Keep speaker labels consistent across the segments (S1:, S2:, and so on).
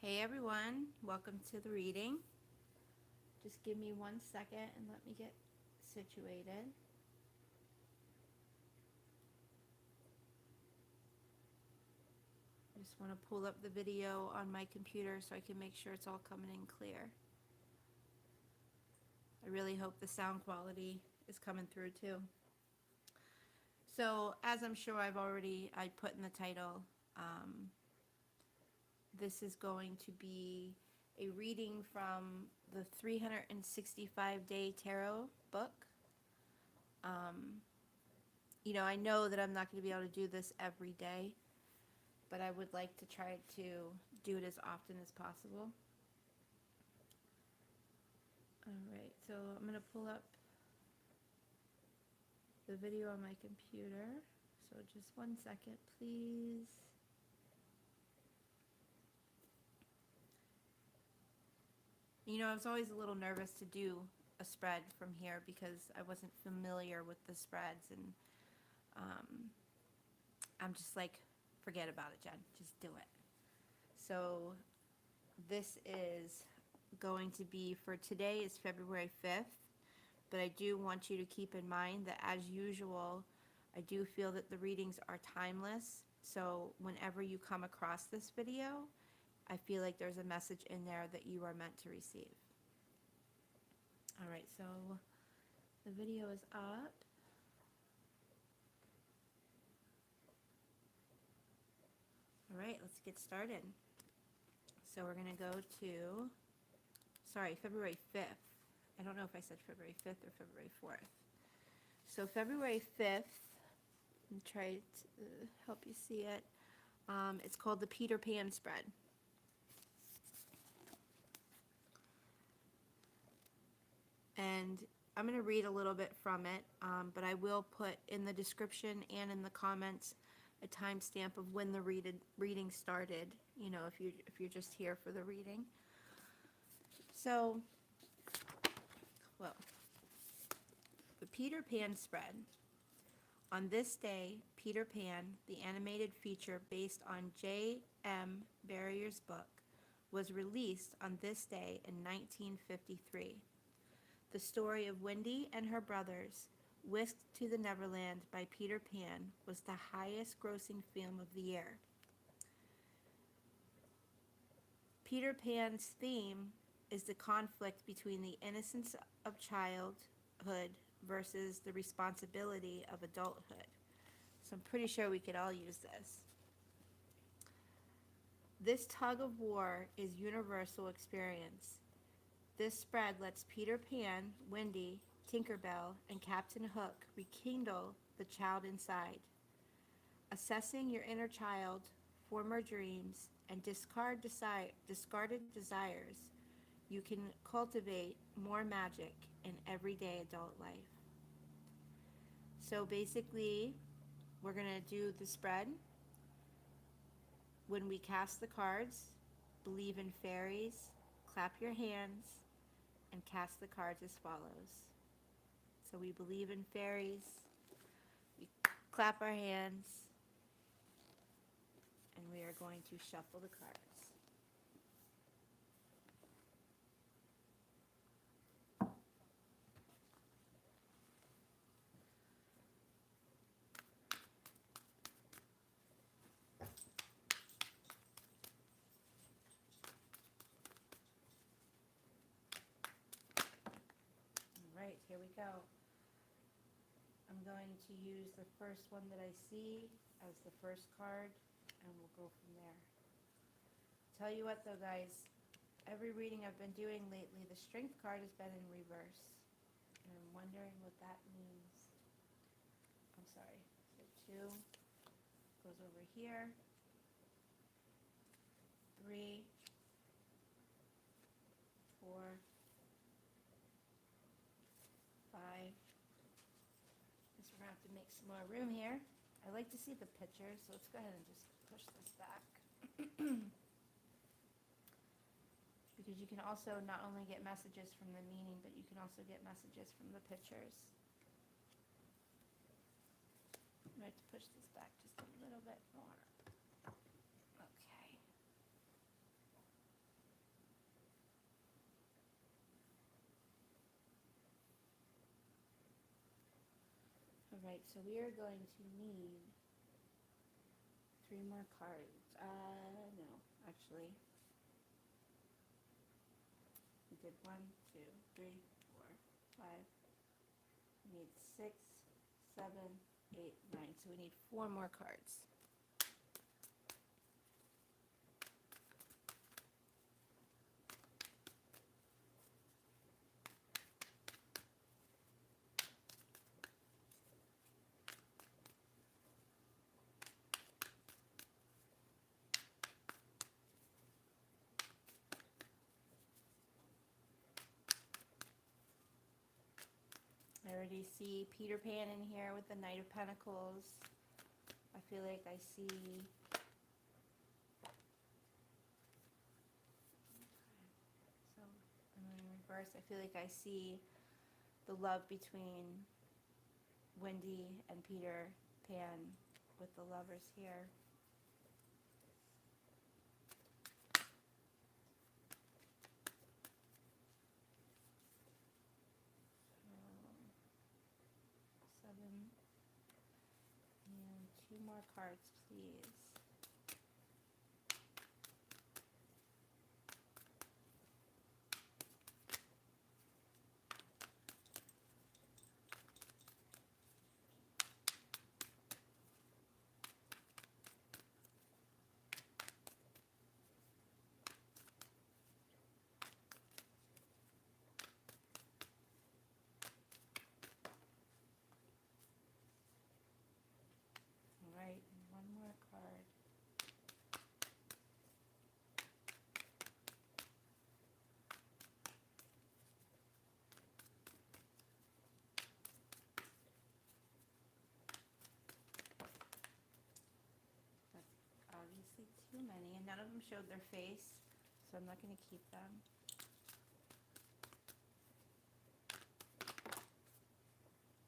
S1: Hey everyone, welcome to the reading. Just give me 1 second and let me get situated. I just want to pull up the video on my computer so I can make sure it's all coming in clear. I really hope the sound quality is coming through too. So, as I'm sure I put in the title, this is going to be a reading from the 365-Day Tarot book. I know that I'm not going to be able to do this every day, but I would like to try to do it as often as possible. Alright, so I'm going to pull up the video on my computer. So just 1 second, please. I was always a little nervous to do a spread from here because I wasn't familiar with the spreads, and I'm just like, forget about it, Jen. Just do it. So this is going to be for today is February 5th, but I do want you to keep in mind that as usual, I do feel that the readings are timeless. So whenever you come across this video, I feel like there's a message in there that you are meant to receive. All right, so the video is up. All right, let's get started. So we're going to go to, February 5th. I don't know if I said February 5th or February 4th. So February 5th, I'm trying to help you see it. It's called the Peter Pan spread. And I'm going to read a little bit from it, but I will put in the description and in the comments a timestamp of when the reading started, if you're just here for the reading. So, the Peter Pan spread. On this day, Peter Pan, the animated feature based on J.M. Barrier's book, was released on this day in 1953. The story of Wendy and her brothers, whisked to the Neverland by Peter Pan, was the highest-grossing film of the year. Peter Pan's theme is the conflict between the innocence of childhood versus the responsibility of adulthood. So I'm pretty sure we could all use this. This tug of war is universal experience. This spread lets Peter Pan, Wendy, Tinkerbell, and Captain Hook rekindle the child inside. Assessing your inner child, former dreams, and discarded desires, you can cultivate more magic in everyday adult life. So basically, we're going to do the spread. When we cast the cards, believe in fairies, clap your hands, and cast the cards as follows. So we believe in fairies, we clap our hands, and we are going to shuffle the cards. Alright, here we go. I'm going to use the first one that I see as the first card, and we'll go from there. Tell you what though, guys, every reading I've been doing lately, the strength card has been in reverse. And I'm wondering what that means. I'm sorry. So 2 goes over here. 3, 4, 5. Guess we're going to have to make some more room here. I like to see the pictures, so let's go ahead and just push this back. Because you can also not only get messages from the meaning, but you can also get messages from the pictures. I'm going to push this back just a little bit more. Okay. Alright, so we are going to need 3 more cards. No, actually. We did 1, 2, 3, 4, 5. We need 6, 7, 8, 9. So we need 4 more cards. I already see Peter Pan in here with the Knight of Pentacles. I feel like I see... So, and then in reverse, I feel like I see the love between Wendy and Peter Pan with the lovers here. So, 7. And 2 more cards, please. Alright, and 1 more card. That's obviously too many, and none of them showed their face, so I'm not going to keep them.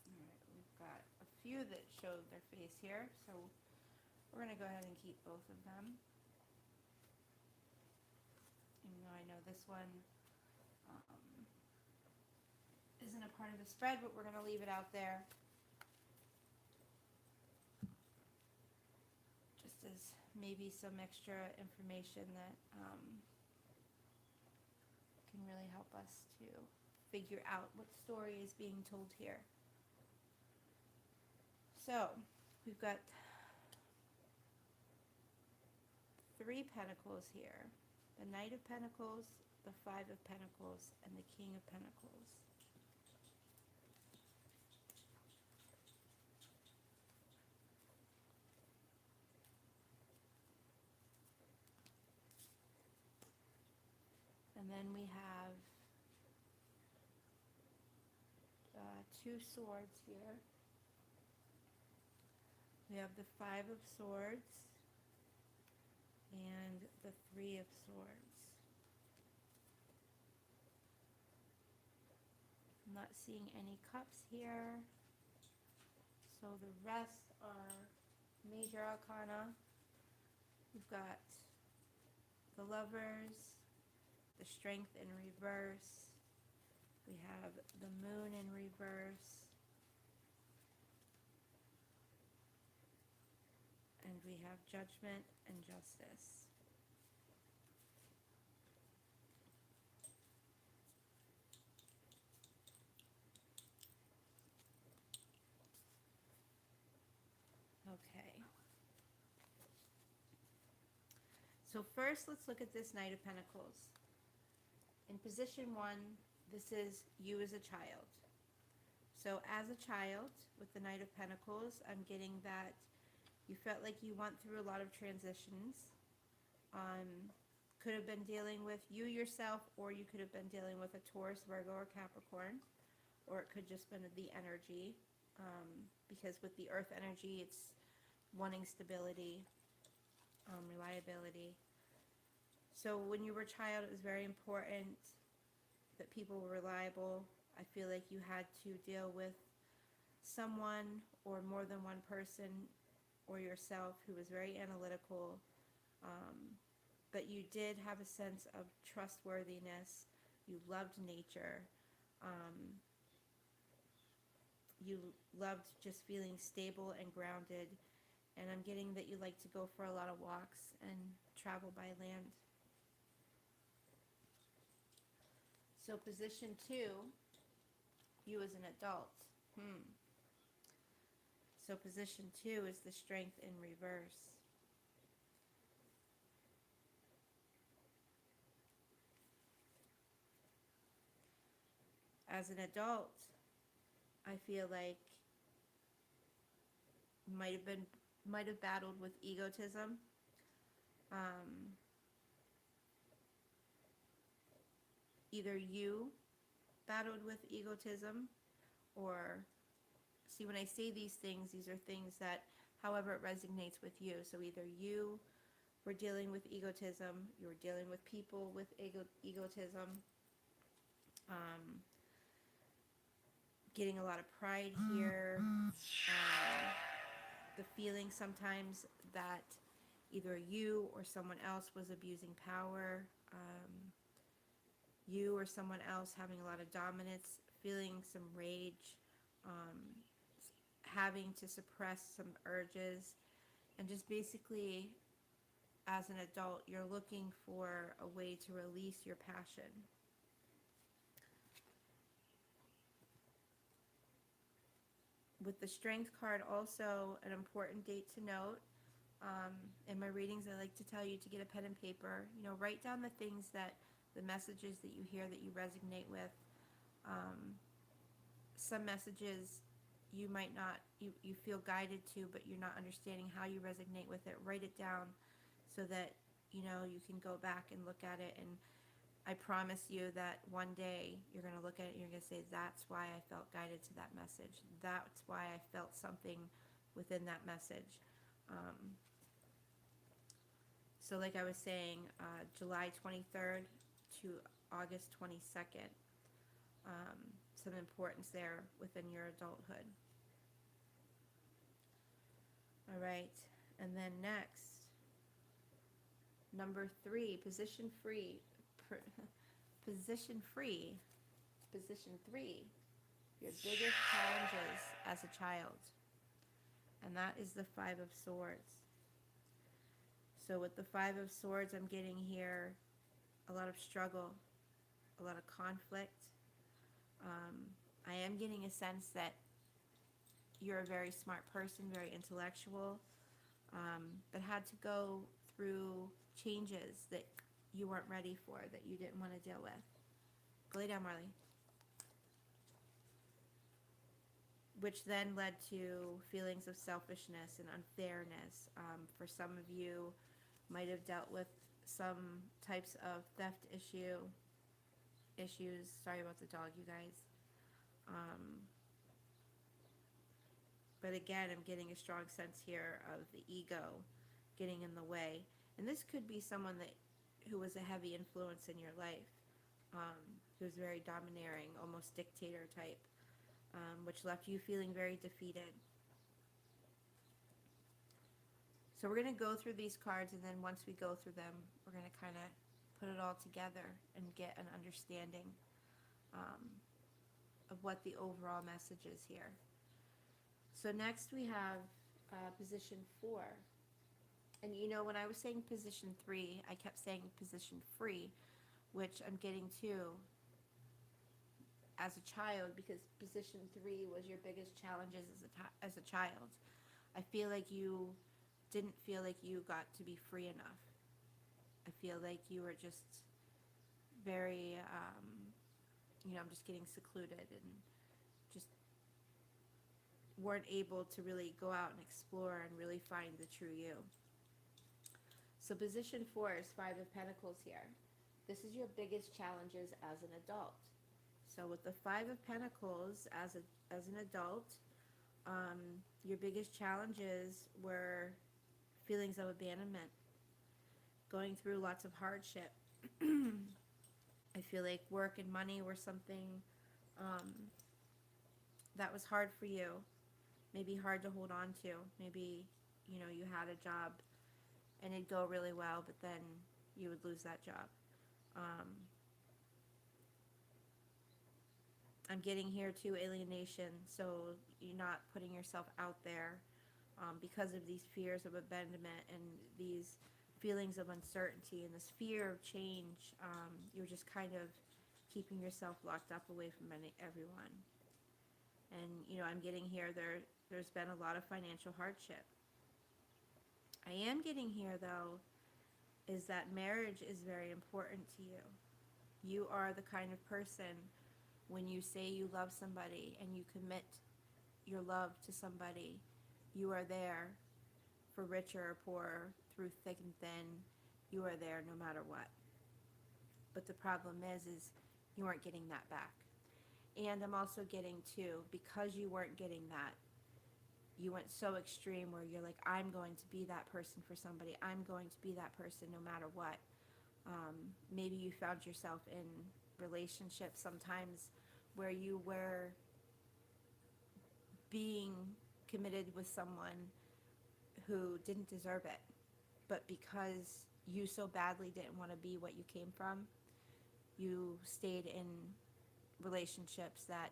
S1: Alright, we've got a few that showed their face here, so we're going to go ahead and keep both of them. Even though I know this one isn't a part of the spread, but we're going to leave it out there. Just as maybe some extra information that can really help us to figure out what story is being told here. So, we've got 3 Pentacles here. The Knight of Pentacles, the 5 of Pentacles, and the King of Pentacles. And then we have 2 swords here. We have the 5 of Swords and the 3 of Swords. I'm not seeing any cups here. So the rest are major arcana. We've got the Lovers, the Strength in reverse. We have the Moon in reverse. And we have Judgment and Justice. Okay. So first, let's look at this Knight of Pentacles. In position 1, this is you as a child. So as a child, with the Knight of Pentacles, I'm getting that you felt like you went through a lot of transitions. Could have been dealing with you yourself, or you could have been dealing with a Taurus, Virgo, or Capricorn. Or it could just been the energy. Because with the Earth energy, it's wanting stability, reliability. So when you were a child, it was very important that people were reliable. I feel like you had to deal with someone or more than one person or yourself who was very analytical, but you did have a sense of trustworthiness. You loved nature. you loved just feeling stable and grounded, and I'm getting that you like to go for a lot of walks and travel by land. So position 2, you as an adult. So position 2 is the Strength in reverse. As an adult, I feel like might have battled with egotism. Either you battled with egotism, or, see, when I say these things are things that, however it resonates with you. So either you were dealing with egotism, you were dealing with people with egotism, getting a lot of pride here, the feeling sometimes that either you or someone else was abusing power, you or someone else having a lot of dominance, feeling some rage, having to suppress some urges, and just basically, as an adult, you're looking for a way to release your passion. With the Strength card, also an important date to note. In my readings, I like to tell you to get a pen and paper. Write down the things the messages that you hear that you resonate with. Some messages you might not, you feel guided to, but you're not understanding how you resonate with it. Write it down so that, you can go back and look at it. And I promise you that one day you're going to look at it and you're going to say, that's why I felt guided to that message. That's why I felt something within that message. So like I was saying, July 23rd to August 22nd, some importance there within your adulthood. All right, and then next, number 3, position 3, your biggest challenges as a child, and that is the 5 of Swords. So with the 5 of Swords, I'm getting here a lot of struggle, a lot of conflict. I am getting a sense that you're a very smart person, very intellectual, but had to go through changes that you weren't ready for, that you didn't want to deal with. Go lay down, Marley. Which then led to feelings of selfishness and unfairness. For some of you, might have dealt with some types of theft issues. Sorry about the dog, you guys. But again, I'm getting a strong sense here of the ego getting in the way. And this could be someone who was a heavy influence in your life, who was very domineering, almost dictator type, which left you feeling very defeated. So we're going to go through these cards, and then once we go through them, we're going to kind of put it all together and get an understanding of what the overall message is here. So next we have position 4. And when I was saying position 3, I kept saying position free, which I'm getting to as a child, because position 3 was your biggest challenges as a child. I feel like you didn't feel like you got to be free enough. I feel like you were just very, I'm just getting secluded and just weren't able to really go out and explore and really find the true you. So position 4 is 5 of Pentacles here. This is your biggest challenges as an adult. So with the 5 of Pentacles as an adult, your biggest challenges were feelings of abandonment, going through lots of hardship. I feel like work and money were something that was hard for you, maybe hard to hold on to. Maybe, you had a job and it'd go really well, but then you would lose that job. I'm getting here too alienation, so you're not putting yourself out there because of these fears of abandonment and these feelings of uncertainty and this fear of change. You're just kind of keeping yourself locked up away from everyone. And I'm getting here there's been a lot of financial hardship. I am getting here though is that marriage is very important to you. You are the kind of person, when you say you love somebody and you commit your love to somebody, you are there for richer or poorer, through thick and thin. You are there no matter what. But the problem is you aren't getting that back. And I'm also getting too, because you weren't getting that, you went so extreme where you're like, I'm going to be that person for somebody. I'm going to be that person no matter what. Maybe you found yourself in relationships sometimes where you were being committed with someone who didn't deserve it. But because you so badly didn't want to be what you came from, you stayed in relationships that,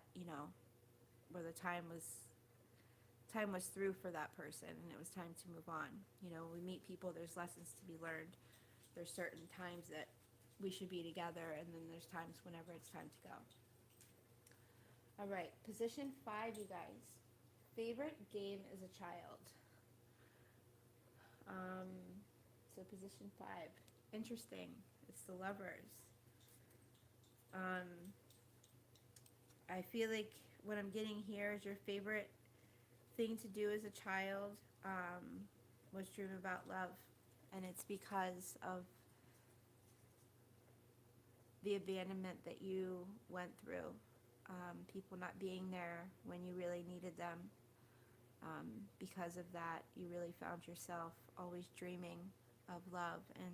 S1: where the time was through for that person and it was time to move on. We meet people, there's lessons to be learned. There's certain times that we should be together, and then there's times whenever it's time to go. All right, position 5, you guys. Favorite game as a child. So position 5. Interesting. It's the Lovers. I feel like what I'm getting here is your favorite thing to do as a child was dream about love. And it's because of the abandonment that you went through. People not being there when you really needed them. Because of that, you really found yourself always dreaming of love and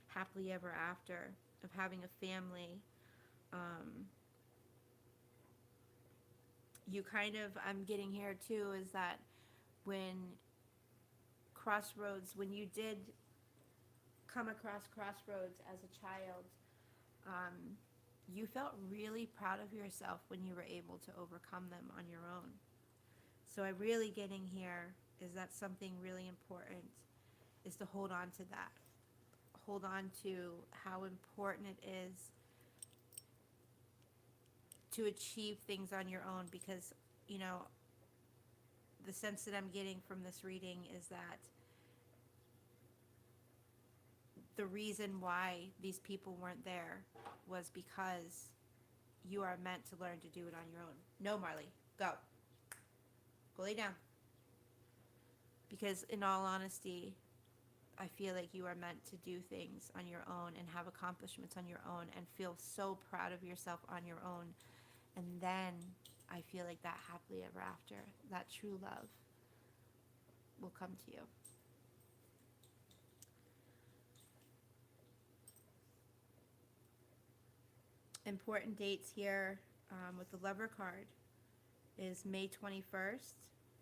S1: happily ever after, of having a family. You kind of, I'm getting here too, is that when you did come across crossroads as a child, you felt really proud of yourself when you were able to overcome them on your own. So I'm really getting here is that something really important is to hold on to that. Hold on to how important it is to achieve things on your own, because, the sense that I'm getting from this reading is that the reason why these people weren't there was because you are meant to learn to do it on your own. No, Marley, go. Go lay down. Because in all honesty, I feel like you are meant to do things on your own and have accomplishments on your own and feel so proud of yourself on your own. And then I feel like that happily ever after, that true love will come to you. Important dates here with the Lover card is May 21st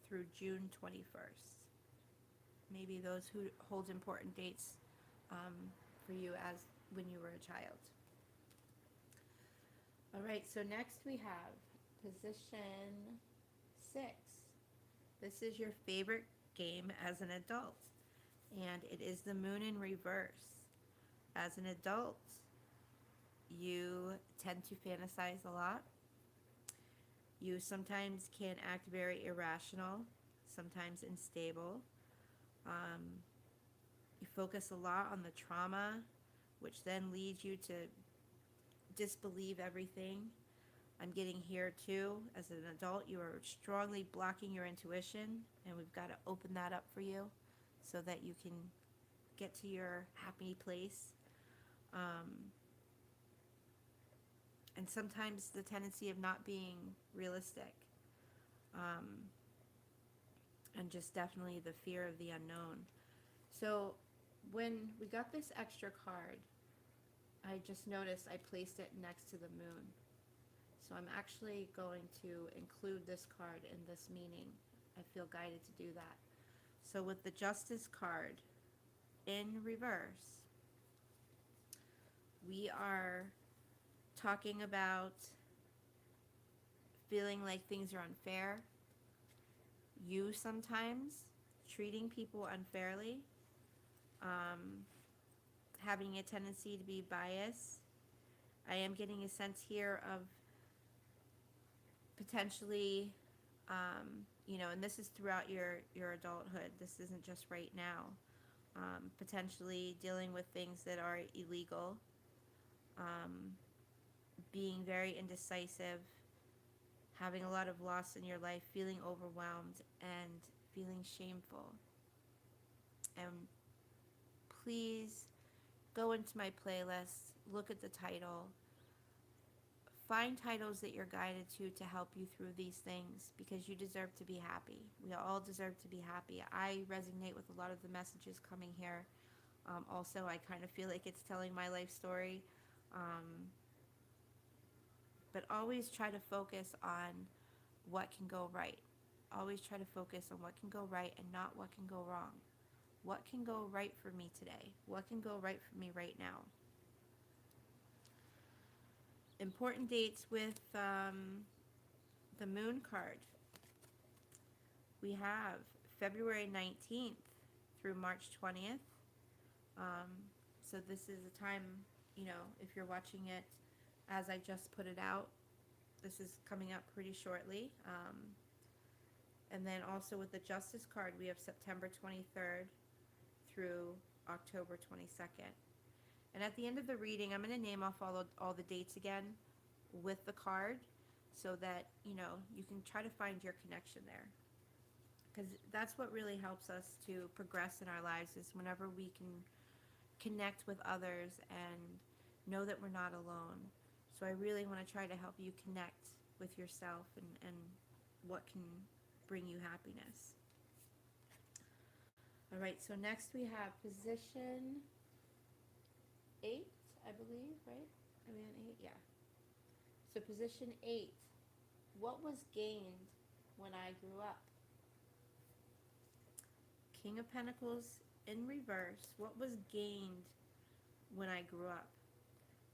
S1: through June 21st. Maybe those who hold important dates for you as when you were a child. All right, so next we have position 6. This is your favorite game as an adult, and it is the Moon in reverse. As an adult, you tend to fantasize a lot. You sometimes can act very irrational, sometimes unstable. You focus a lot on the trauma, which then leads you to disbelieve everything. I'm getting here too, as an adult, you are strongly blocking your intuition, and we've got to open that up for you so that you can get to your happy place. And sometimes the tendency of not being realistic. And just definitely the fear of the unknown. So when we got this extra card, I just noticed I placed it next to the moon. So I'm actually going to include this card in this meaning. I feel guided to do that. So with the Justice card in reverse, we are talking about feeling like things are unfair, you sometimes treating people unfairly, having a tendency to be biased. I am getting a sense here of potentially, and this is throughout your adulthood. This isn't just right now. Potentially dealing with things that are illegal, being very indecisive, having a lot of loss in your life, feeling overwhelmed, and feeling shameful. And please go into my playlist, look at the title, find titles that you're guided to help you through these things, because you deserve to be happy. We all deserve to be happy. I resonate with a lot of the messages coming here. Also, I kind of feel like it's telling my life story. But always try to focus on what can go right. Always try to focus on what can go right and not what can go wrong. What can go right for me today? What can go right for me right now? Important dates with the moon card. We have February 19th through March 20th. So this is a time, if you're watching it as I just put it out, this is coming up pretty shortly. And then also with the Justice card, we have September 23rd through October 22nd. And at the end of the reading, I'm going to name off all the dates again with the card, so that, you can try to find your connection there. Because that's what really helps us to progress in our lives, is whenever we can connect with others and know that we're not alone. So I really want to try to help you connect with yourself and what can bring you happiness. All right, so next we have position 8, I believe, right? Are we on 8? Yeah. So position 8, what was gained when I grew up? King of Pentacles in reverse, what was gained when I grew up?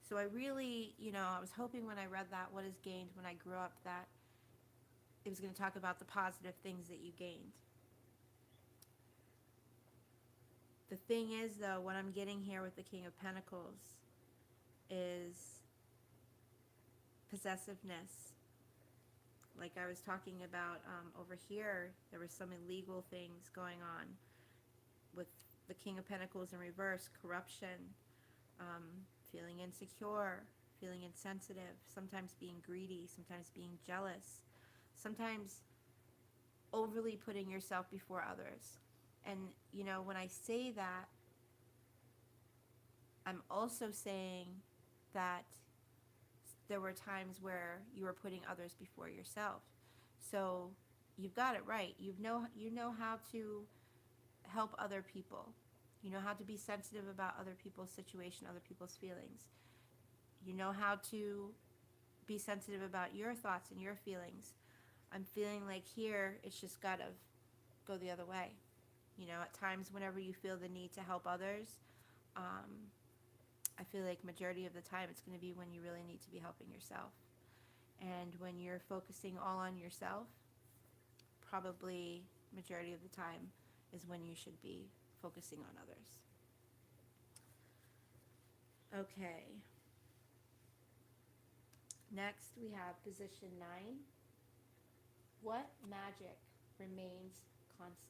S1: So I really, I was hoping when I read that, what is gained when I grew up, that it was going to talk about the positive things that you gained. The thing is, though, what I'm getting here with the King of Pentacles is possessiveness. Like I was talking about over here, there were some illegal things going on with the King of Pentacles in reverse, corruption, feeling insecure, feeling insensitive, sometimes being greedy, sometimes being jealous, sometimes overly putting yourself before others. And, when I say that, I'm also saying that there were times where you were putting others before yourself. So you've got it right. You know how to help other people. You know how to be sensitive about other people's situation, other people's feelings. You know how to be sensitive about your thoughts and your feelings. I'm feeling like here it's just got to go the other way. At times whenever you feel the need to help others, I feel like majority of the time it's going to be when you really need to be helping yourself. And when you're focusing all on yourself, probably majority of the time is when you should be focusing on others. Okay. Next we have position 9. What magic remains constant?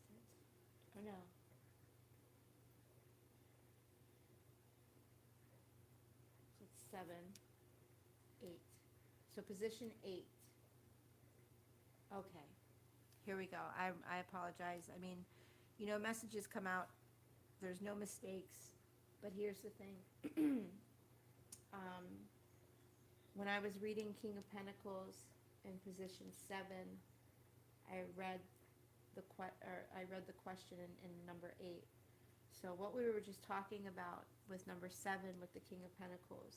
S1: Oh no. So it's 7, 8. So position 8. Okay. Here we go. I apologize. I mean, messages come out. There's no mistakes. But here's the thing. When I was reading King of Pentacles in position 7, I read the question in number 8. So what we were just talking about with number 7 with the King of Pentacles.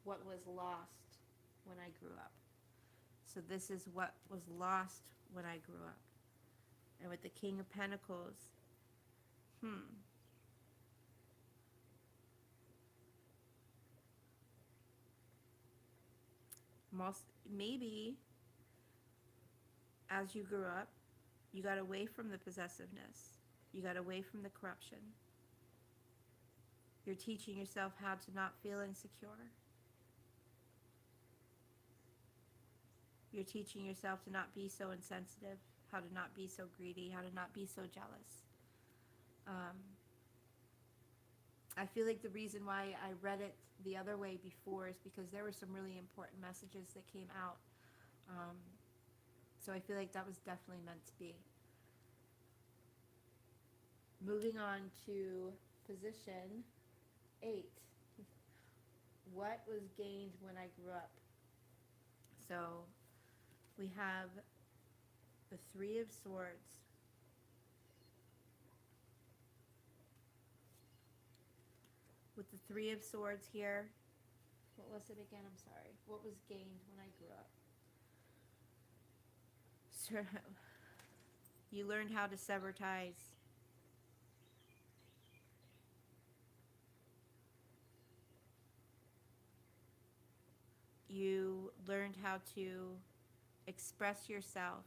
S1: What was lost when I grew up. So this is what was lost when I grew up. And with the King of Pentacles, Maybe as you grew up, you got away from the possessiveness. You got away from the corruption. You're teaching yourself how to not feel insecure. You're teaching yourself to not be so insensitive, how to not be so greedy, how to not be so jealous. I feel like the reason why I read it the other way before is because there were some really important messages that came out. So I feel like that was definitely meant to be. Moving on to position 8. What was gained when I grew up? So we have the 3 of Swords. With the 3 of Swords here, what was it again? I'm sorry. What was gained when I grew up? So you learned how to sever ties. You learned how to express yourself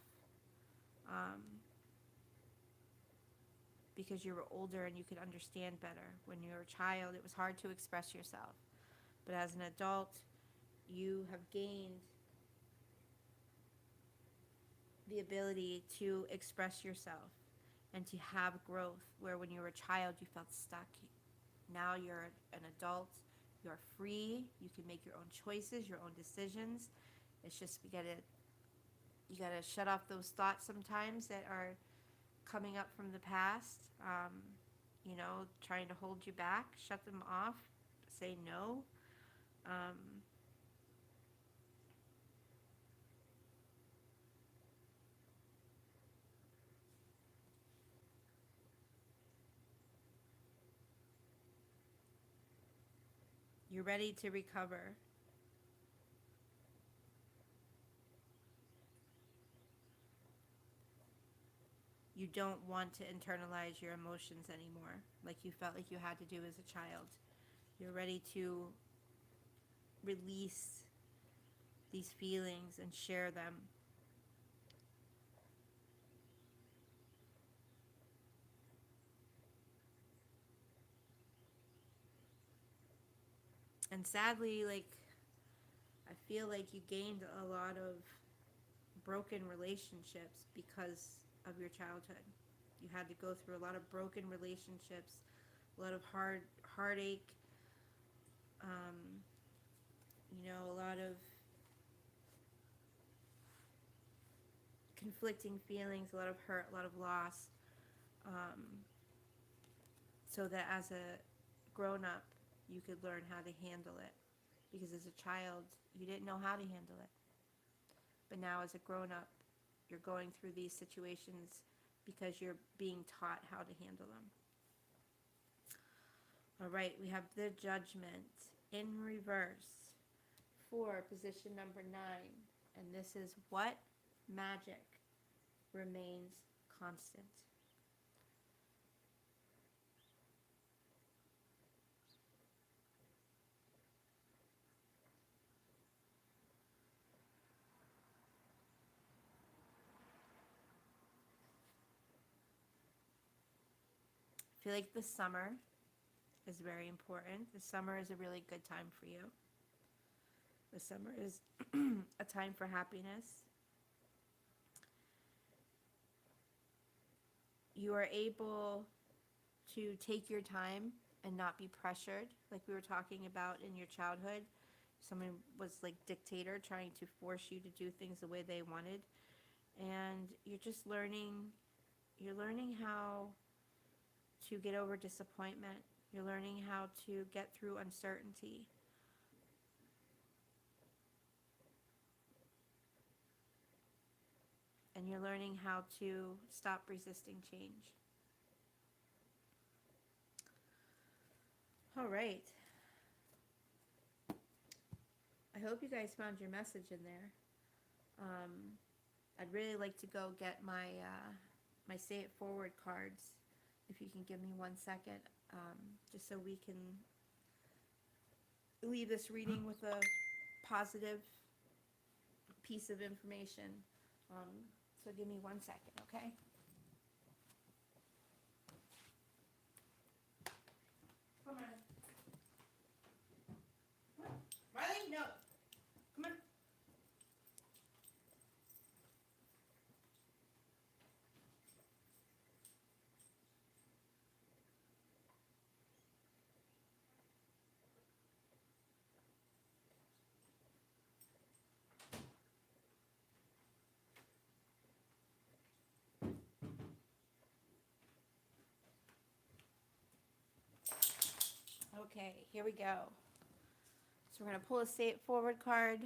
S1: because you were older and you could understand better. When you were a child, it was hard to express yourself. But as an adult, you have gained the ability to express yourself and to have growth, where when you were a child, you felt stuck. Now you're an adult, you're free, you can make your own choices, your own decisions. It's just you gotta shut off those thoughts sometimes that are coming up from the past, trying to hold you back. Shut them off, say no. You're ready to recover. You don't want to internalize your emotions anymore like you felt like you had to do as a child. You're ready to release these feelings and share them. And sadly, I feel like you gained a lot of broken relationships because of your childhood. You had to go through a lot of broken relationships, a lot of heartache, a lot of conflicting feelings, a lot of hurt, a lot of loss, so that as a grown-up, you could learn how to handle it. Because as a child, you didn't know how to handle it. But now as a grown-up, you're going through these situations because you're being taught how to handle them. All right, we have the Judgment in reverse for position number 9. And this is what magic remains constant. I feel like the summer is very important. The summer is a really good time for you. The summer is a time for happiness. You are able to take your time and not be pressured, like we were talking about in your childhood. Someone was like dictator, trying to force you to do things the way they wanted. And you're learning how to get over disappointment. You're learning how to get through uncertainty. And you're learning how to stop resisting change. All right. I hope you guys found your message in there. I'd really like to go get my Say It Forward cards, if you can give me 1 second, just so we can leave this reading with a positive piece of information. So give me 1 second, okay? Come on. Riley, no. Come on. Okay, here we go. So we're going to pull a forward card.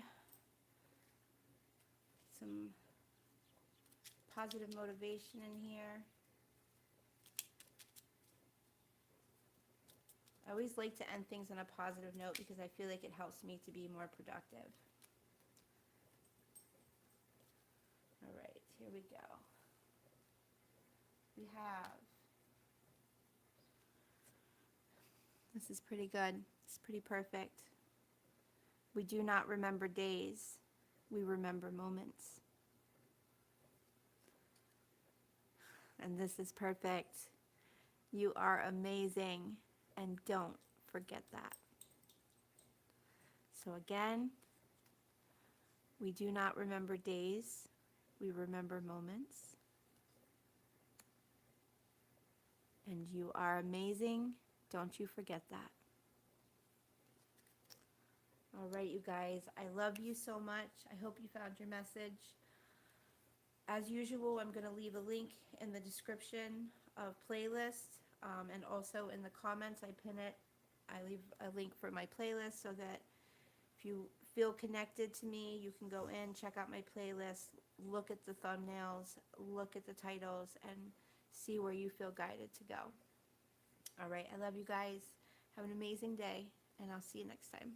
S1: Some positive motivation in here. I always like to end things on a positive note because I feel like it helps me to be more productive. All right, here we go. We have, this is pretty good. It's pretty perfect. We do not remember days. We remember moments. And this is perfect. You are amazing, and don't forget that. So again, we do not remember days. We remember moments. And you are amazing. Don't you forget that. All right, you guys, I love you so much. I hope you found your message. As usual, I'm going to leave a link in the description of playlist, and also in the comments I pin it. I leave a link for my playlist so that if you feel connected to me, you can go in, check out my playlist, look at the thumbnails, look at the titles, and see where you feel guided to go. All right, I love you guys. Have an amazing day, and I'll see you next time.